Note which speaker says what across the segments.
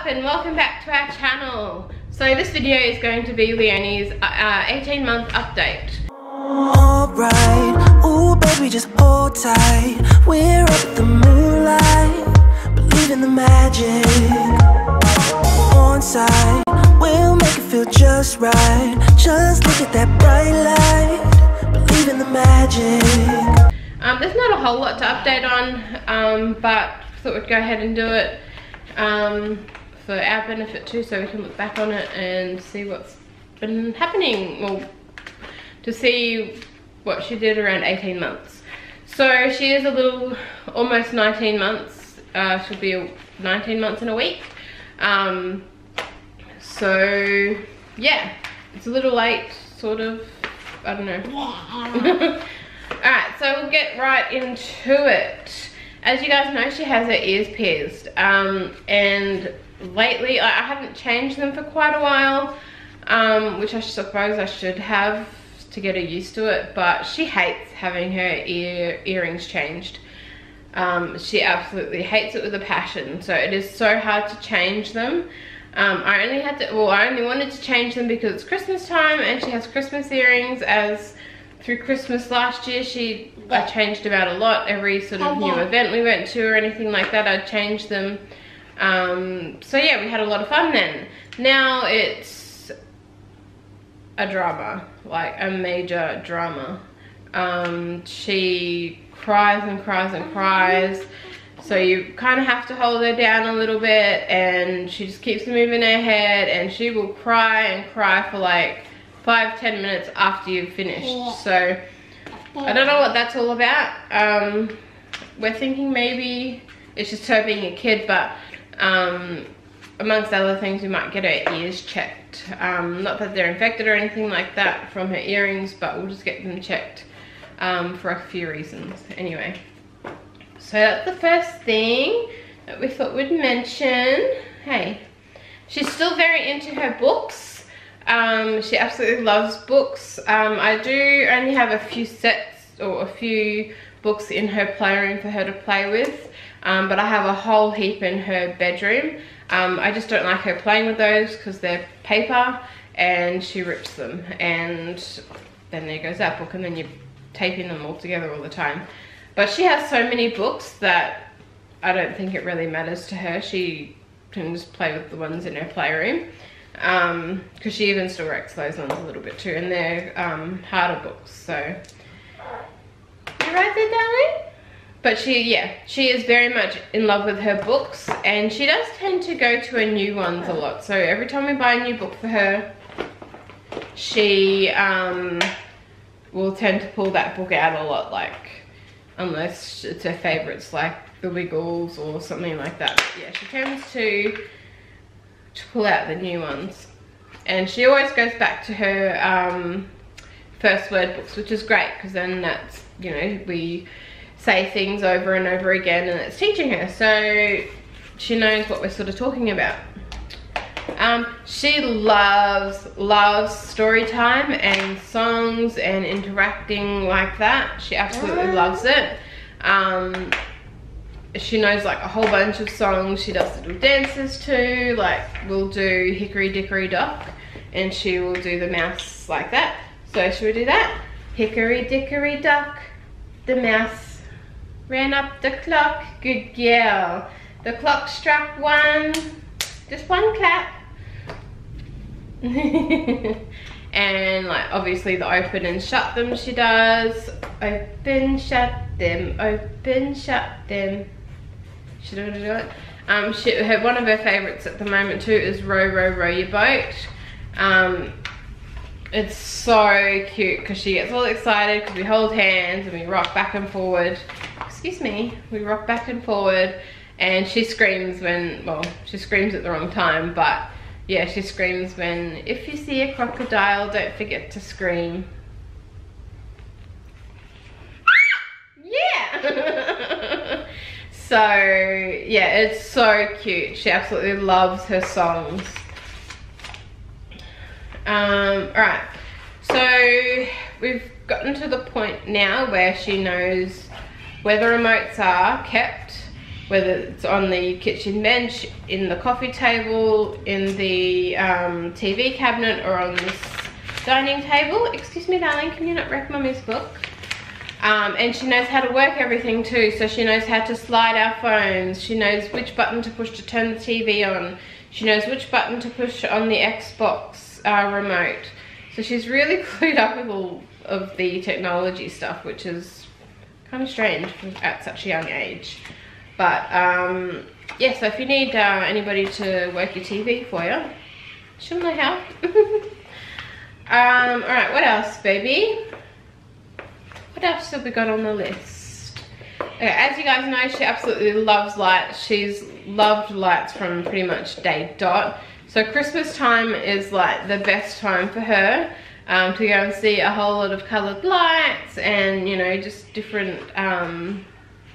Speaker 1: up and welcome back to our channel. So this video is going to be Leonie's 18-month update.
Speaker 2: Alright, ooh baby just hold tight. We're up at the moonlight, believe in the magic. On side, we'll make it feel just right. Just look at that bright light, believe in the magic.
Speaker 1: There's not a whole lot to update on, but thought we'd go ahead and do it for our benefit too, so we can look back on it and see what's been happening, well, to see what she did around 18 months. So she is a little, almost 19 months. She'll be 19 months in a week. So yeah, it's a little late, sort of, I don't know. Alright, so we'll get right into it. As you guys know, she has her ears pierced, and lately I haven't changed them for quite a while, which I suppose I should have to get her used to it, but she hates having her earrings changed. She absolutely hates it with a passion, so it is so hard to change them. I only wanted to change them because it's Christmas time and she has Christmas earrings, as through Christmas last year I changed them out a lot. Every sort of new event we went to or anything like that, I'd change them. So yeah, we had a lot of fun then. Now it's a drama, like a major drama. She cries and cries and cries, so you kind of have to hold her down a little bit, and she just keeps moving her head, and she will cry and cry for like 5-10 minutes after you've finished. So I don't know what that's all about. We're thinking maybe it's just her being a kid, but amongst other things, we might get her ears checked. Not that they're infected or anything like that from her earrings, but we'll just get them checked for a few reasons. Anyway, so that's the first thing that we thought we'd mention. Hey, she's still very into her books. She absolutely loves books. I do only have a few sets or a few books in her playroom for her to play with, but I have a whole heap in her bedroom. I just don't like her playing with those because they're paper and she rips them, and then there goes that book, and then you're taping them all together all the time. But she has so many books that I don't think it really matters to her. She can just play with the ones in her playroom, because she even still wrecks those ones a little bit too, and they're harder books. So you right there, darling? But she is very much in love with her books, and she does tend to go to her new ones a lot. So every time we buy a new book for her, she will tend to pull that book out a lot, like, unless it's her favorites like The Wiggles or something like that. But yeah, she tends to pull out the new ones, and she always goes back to her first word books, which is great, because then that's, you know, we say things over and over again and it's teaching her, so she knows what we're sort of talking about. She loves story time and songs and interacting like that. She absolutely loves it. She knows like a whole bunch of songs. She does little dances too, like we'll do Hickory Dickory Dock and she will do the mouse like that. So should we do that? Hickory Dickory Dock, the mouse ran up the clock, good girl. The clock struck one, just one clap. And like obviously the open and shut them she does. Open, shut them, open, shut them. Should I do it? One of her favorites at the moment too is Row, Row, Row Your Boat. It's so cute because she gets all excited because we hold hands and we rock back and forward. Excuse me, we rock back and forward, and she screams when, well, she screams at the wrong time, but yeah, she screams when, if you see a crocodile, don't forget to scream. Yeah! So yeah, it's so cute. She absolutely loves her songs. Alright, so we've gotten to the point now where she knows where the remotes are kept whether it's on the kitchen bench, in the coffee table, in the TV cabinet, or on this dining table. Excuse me, darling, can you not wreck Mummy's book? And she knows how to work everything too, so she knows how to slide our phones, she knows which button to push to turn the TV on, she knows which button to push on the Xbox remote. So she's really clued up with all of the technology stuff, which is kind of strange at such a young age. But yeah, so if you need anybody to work your TV for you, she'll know how. Alright, what else, baby? What else have we got on the list? Okay, as you guys know, she absolutely loves lights. She's loved lights from pretty much day dot. So Christmas time is like the best time for her to go and see a whole lot of coloured lights and, you know, just different, I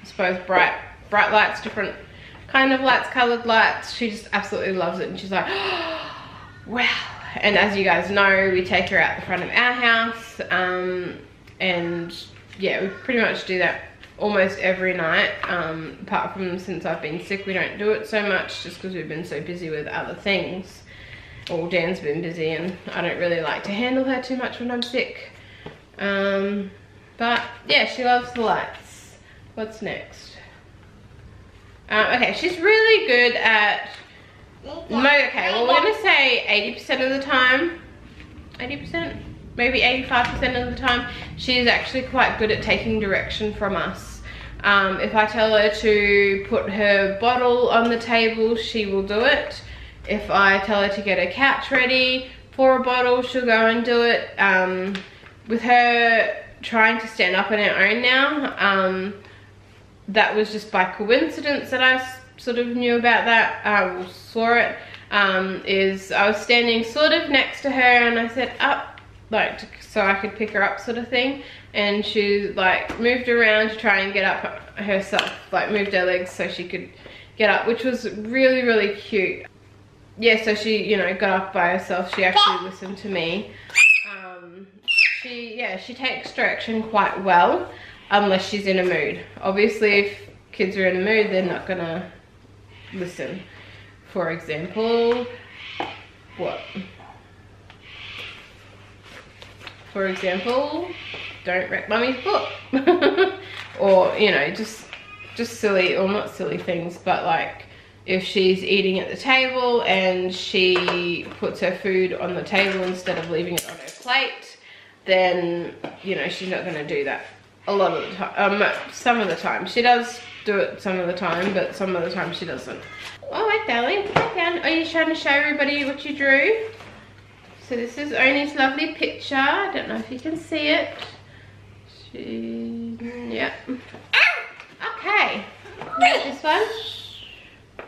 Speaker 1: suppose, bright lights, different kind of lights, coloured lights. She just absolutely loves it, and she's like, oh, wow. And as you guys know, we take her out the front of our house, and yeah, we pretty much do that almost every night. Apart from since I've been sick, we don't do it so much just because we've been so busy with other things. Well, Dan's been busy and I don't really like to handle her too much when I'm sick. But yeah, she loves the lights. What's next? Okay, she's really good at okay, well, we're gonna say 80% of the time, 80%, maybe 85% of the time, she's actually quite good at taking direction from us. If I tell her to put her bottle on the table, she will do it. If I tell her to get a couch ready for a bottle, she'll go and do it. With her trying to stand up on her own now, that was just by coincidence that I sort of knew about that, saw it, is I was standing sort of next to her and I said up, like, so I could pick her up sort of thing, and she like moved around to try and get up herself, like moved her legs so she could get up, which was really, really cute. Yeah, so she, you know, got up by herself. She actually listened to me. She takes direction quite well, unless she's in a mood. Obviously, if kids are in a mood, they're not gonna listen. For example, what? For example, don't wreck Mummy's book. Or, you know, just silly, or not silly things, but like if she's eating at the table and she puts her food on the table instead of leaving it on her plate, then, you know, she's not going to do that a lot of the time. Some of the time. She does do it some of the time, but some of the time she doesn't. Oh, hi, darling. Hi, down. Are you trying to show everybody what you drew? So this is Ownie's lovely picture. I don't know if you can see it. Yeah. Okay. This one.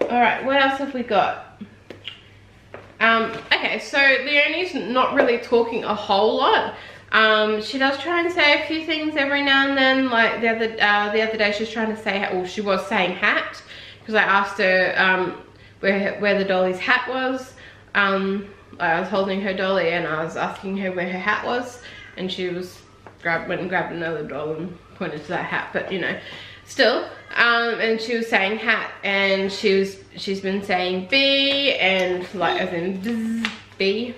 Speaker 1: Alright, what else have we got? Okay, so Leonie's not really talking a whole lot. She does try and say a few things every now and then. Like the other day, she was trying to say, well, she was saying hat, because I asked her where the dolly's hat was. I was holding her dolly and I was asking her where her hat was, and she was went and grabbed another doll and pointed to that hat. But you know, still. And she was saying hat, and she's been saying B, and like as in bzz, B,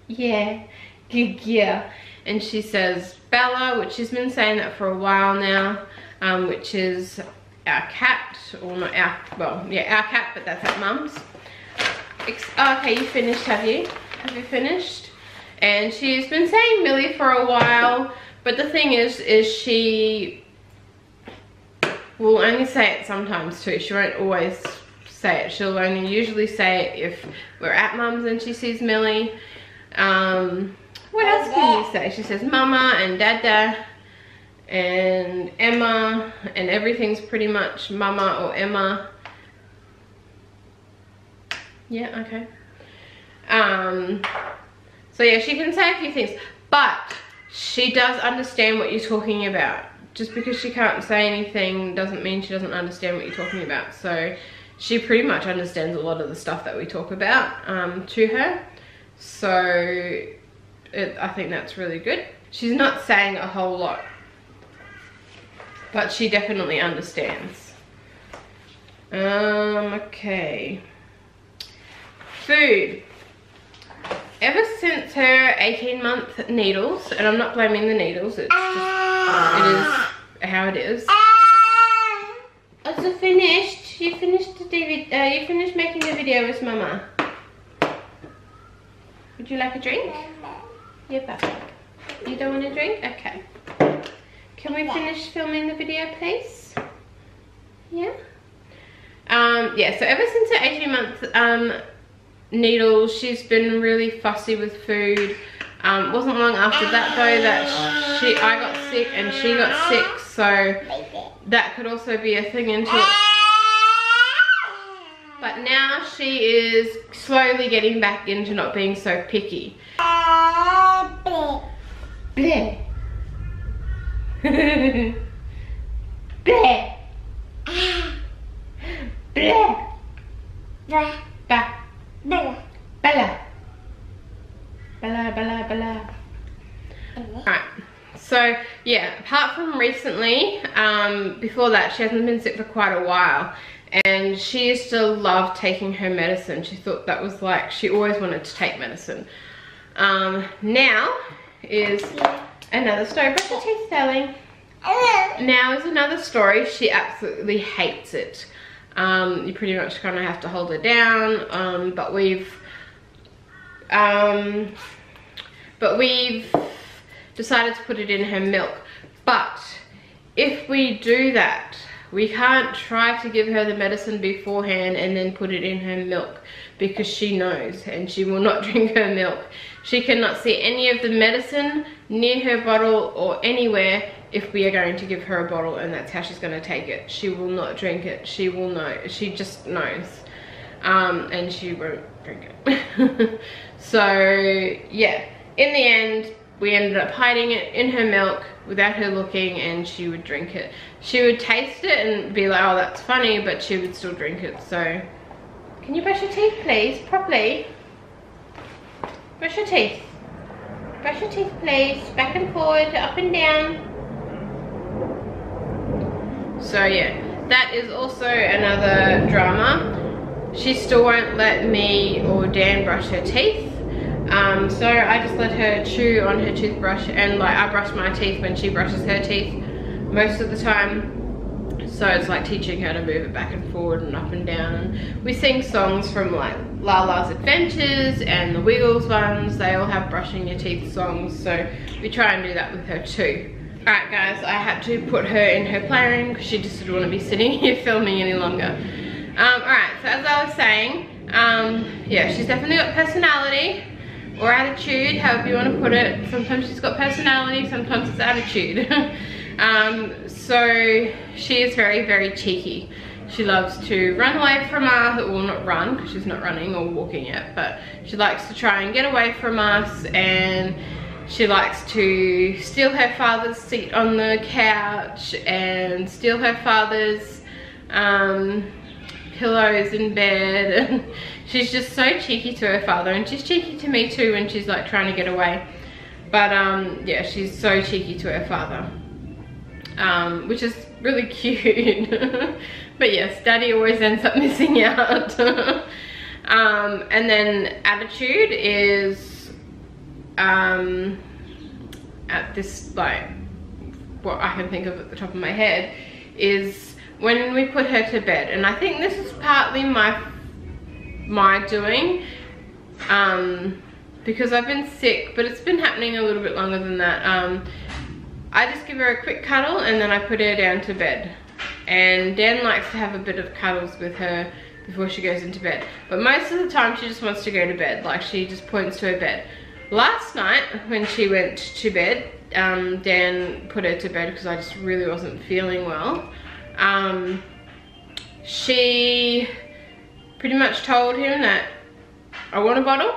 Speaker 1: yeah, yeah. And she says Bella, which she's been saying that for a while now, which is our cat, or not our, well, yeah, our cat, but that's at Mum's. Okay, you finished, have you? Have you finished? And she's been saying Millie for a while, but the thing is she will only say it sometimes too. She won't always say it. She'll only usually say it if we're at Mum's and she sees Millie. What else can you say? She says Mama and Dada and Emma, and everything's pretty much Mama or Emma. Yeah, okay. So yeah, she can say a few things, but she does understand what you're talking about. Just because she can't say anything doesn't mean she doesn't understand what you're talking about. So she pretty much understands a lot of the stuff that we talk about to her. So I think that's really good. She's not saying a whole lot, but she definitely understands. Okay. Food. Ever since her 18-month needles, and I'm not blaming the needles, it's just, it is how it is. It's finished. You finished the DVD, you finished making the video with Mama. Would you like a drink? Yeah, Papa. You don't want a drink? Okay. Can we finish filming the video, please? Yeah? Yeah, so ever since her 18-month needles, she's been really fussy with food. Wasn't long after that though that I got sick and she got sick, so that could also be a thing into it. But now she is slowly getting back into not being so picky. Bleh. Bleh. Bleh. Bleh. Ba. Bella. Bella. Bella, Bella, Bella. Alright, so yeah, apart from recently, before that she hasn't been sick for quite a while, and she used to love taking her medicine. She thought that was like, she always wanted to take medicine. Now is another story. Brush your teeth, darling. Now is another story. She absolutely hates it. You pretty much kind of have to hold her down, but we've decided to put it in her milk. But if we do that, we can't try to give her the medicine beforehand and then put it in her milk, because she knows and she will not drink her milk. She cannot see any of the medicine near her bottle or anywhere if we are going to give her a bottle, and that's how she's going to take it. She will not drink it. She will know. She just knows. And she won't drink it. So yeah, in the end we ended up hiding it in her milk without her looking, and she would drink it. She would taste it and be like, oh, that's funny, but she would still drink it. So can you brush your teeth, please, properly? Brush your teeth. Brush your teeth, please. Back and forward, up and down. So yeah, that is also another drama. She still won't let me or Dan brush her teeth. So I just let her chew on her toothbrush, and like I brush my teeth when she brushes her teeth most of the time. So it's like teaching her to move it back and forward and up and down. And we sing songs from like Lala's Adventures and the Wiggles ones. They all have brushing your teeth songs, so we try and do that with her too. Alright guys, I had to put her in her playroom because she just didn't want to be sitting here filming any longer. Alright, so as I was saying, yeah, she's definitely got personality or attitude, however you want to put it. Sometimes she's got personality, sometimes it's attitude. So she is very, very cheeky. She loves to run away from us, well, not run because she's not running or walking yet, but she likes to try and get away from us, and she likes to steal her father's seat on the couch and steal her father's pillows in bed. And she's just so cheeky to her father, and she's cheeky to me too when she's like trying to get away. But yeah, she's so cheeky to her father, which is really cute. But yes, Daddy always ends up missing out. And then attitude is at this, like, what I can think of at the top of my head is when we put her to bed. And I think this is partly my doing, because I've been sick, but it's been happening a little bit longer than that. I just give her a quick cuddle and then I put her down to bed. And Dan likes to have a bit of cuddles with her before she goes into bed. But most of the time she just wants to go to bed. Like, she just points to her bed. Last night when she went to bed, Dan put her to bed because I just really wasn't feeling well. She pretty much told him that I want a bottle.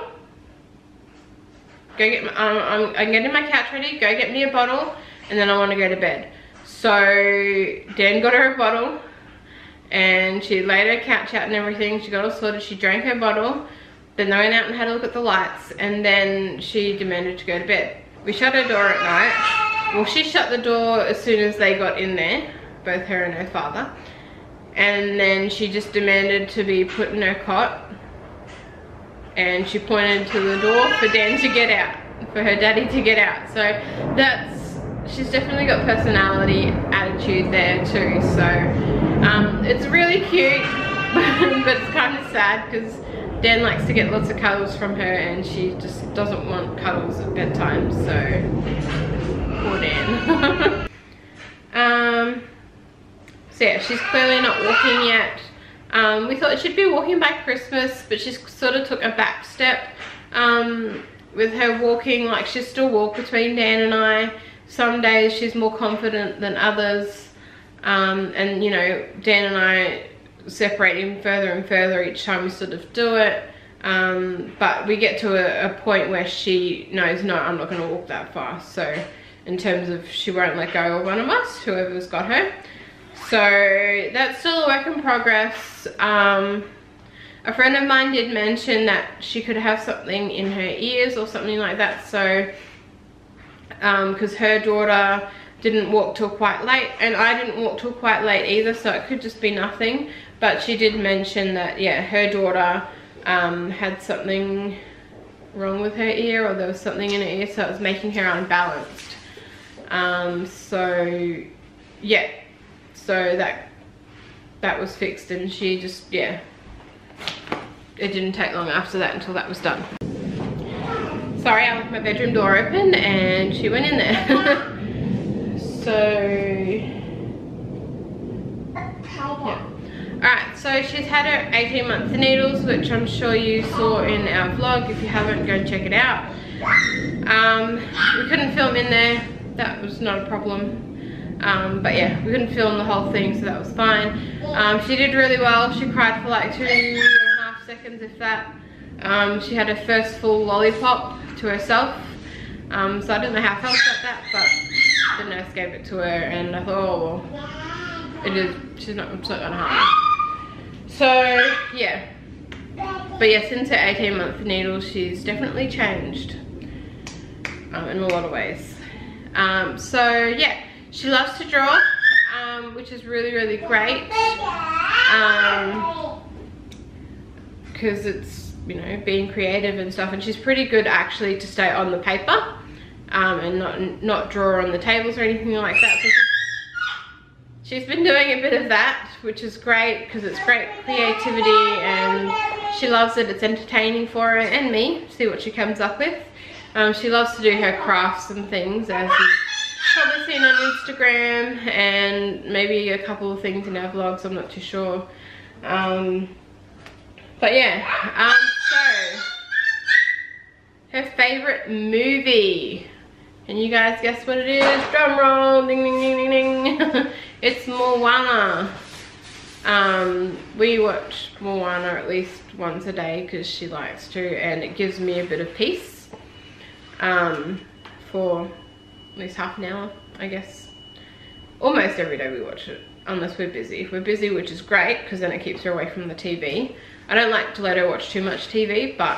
Speaker 1: Go get my, I'm getting my couch ready, go get me a bottle, and then I want to go to bed. So Dan got her a bottle, and she laid her couch out and everything. She got all sorted, she drank her bottle, then they went out and had a look at the lights, and then she demanded to go to bed. We shut her door at night. Well, she shut the door as soon as they got in there, both her and her father. and then she just demanded to be put in her cot, and she pointed to the door for Dan to get out, for her daddy to get out. So she's definitely got personality, attitude there too. So it's really cute, but it's kind of sad because Dan likes to get lots of cuddles from her, and she just doesn't want cuddles at bedtime. So poor Dan. So yeah, she's clearly not walking yet. We thought she'd be walking by Christmas, but she's sort of took a back step with her walking. Like, she'll still walk between Dan and I. Some days she's more confident than others, and you know, Dan and I separate him further and further each time we sort of do it, but we get to a point where she knows, no, I'm not going to walk that far. So in terms of, she won't let go of one of us, whoever's got her. So that's still a work in progress. A friend of mine did mention that she could have something in her ears or something like that. So because her daughter didn't walk till quite late, and I didn't walk till quite late either, so it could just be nothing. But she did mention that, yeah, her daughter had something wrong with her ear, or there was something in her ear, so it was making her unbalanced. So yeah, so that was fixed, and she just, yeah, it didn't take long after that until that was done. Sorry, I left my bedroom door open and she went in there. So yeah. Alright, so she's had her 18-month needles, which I'm sure you saw in our vlog. If you haven't, go and check it out. We couldn't film in there, that was not a problem. But yeah, we couldn't film the whole thing, so that was fine. She did really well. She cried for like 2.5 seconds, if that. She had her first full lollipop to herself, so I don't know how I felt about that, but the nurse gave it to her, and I thought, oh well, she's not gonna harm her. So yeah, but yeah, since her 18-month needle, she's definitely changed in a lot of ways. So yeah, she loves to draw, which is really, really great, because it's, you know, being creative and stuff, and she's pretty good actually to stay on the paper and not draw on the tables or anything like that. So she's been doing a bit of that, which is great because it's great creativity, and she loves it. It's entertaining for her and me, see what she comes up with. She loves to do her crafts and things, as you've probably seen on Instagram, and maybe a couple of things in our vlogs, I'm not too sure. But yeah, so her favorite movie. Can you guys guess what it is? Drum roll, ding ding ding ding ding. It's Moana. We watch Moana at least once a day because she likes to, and it gives me a bit of peace. For at least half an hour, I guess. Almost every day we watch it, unless we're busy. If we're busy, which is great, because then it keeps her away from the TV. I don't like to let her watch too much TV, but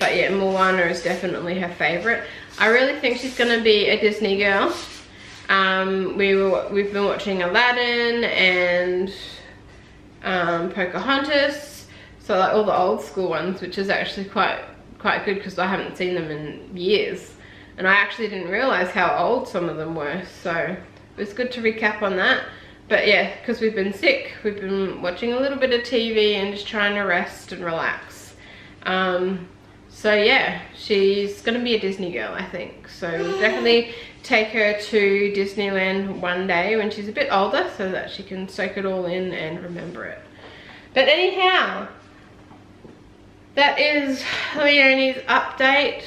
Speaker 1: yeah, Moana is definitely her favorite. I really think she's gonna be a Disney girl. We've been watching Aladdin and Pocahontas, so like all the old school ones, which is actually quite good because I haven't seen them in years, and I actually didn't realize how old some of them were, so it was good to recap on that. But yeah, because we've been sick, we've been watching a little bit of TV and just trying to rest and relax. So yeah, she's gonna be a Disney girl, I think. So we'll definitely take her to Disneyland one day when she's a bit older, so that she can soak it all in and remember it. But anyhow, that is Leonie's update.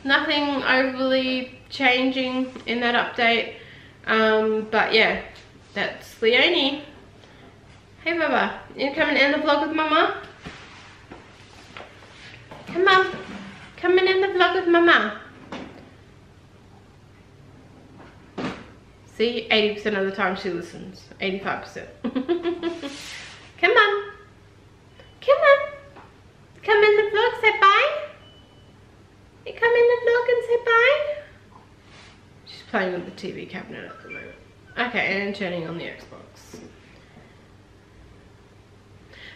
Speaker 1: Nothing overly changing in that update. But yeah, that's Leonie. Hey Baba, you coming to end the vlog with Mama? Come on, come in the vlog with Mama. See, 80% of the time she listens, 85%. Come on, come on. Come in the vlog, say bye. You come in the vlog and say bye. She's playing with the TV cabinet at the moment. Okay, and turning on the Xbox.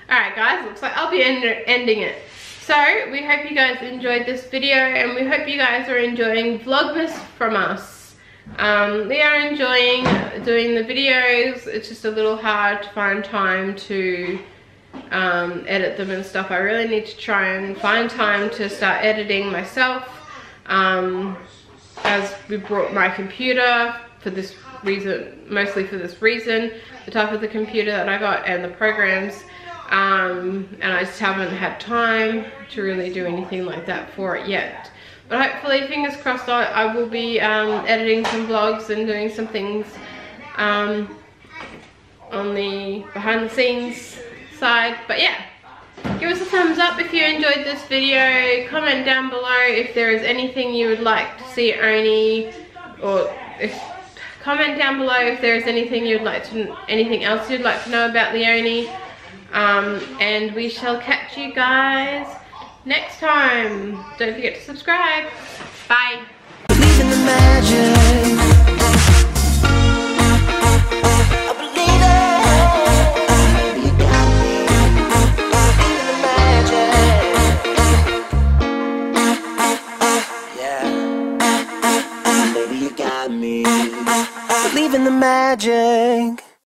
Speaker 1: Alright guys, looks like I'll be ending it. So, we hope you guys enjoyed this video, and we hope you guys are enjoying Vlogmas from us. We are enjoying doing the videos. It's just a little hard to find time to edit them and stuff. I really need to try and find time to start editing myself, as we brought my computer for this reason, mostly for this reason, the type of the computer that I got and the programs, and I just haven't had time to really do anything like that for it yet. But hopefully, fingers crossed, I will be editing some vlogs and doing some things on the behind the scenes side. But yeah, give us a thumbs up if you enjoyed this video. Comment down below if there is anything you would like to see Ownie, or comment down below if there is anything anything else you'd like to know about Leonie. And we shall catch you guys next time. Don't forget to subscribe. Bye.
Speaker 2: Believe in the magic. I believe it. You got me. Believe in the magic. Yeah. Baby, you got me. Believe in the magic.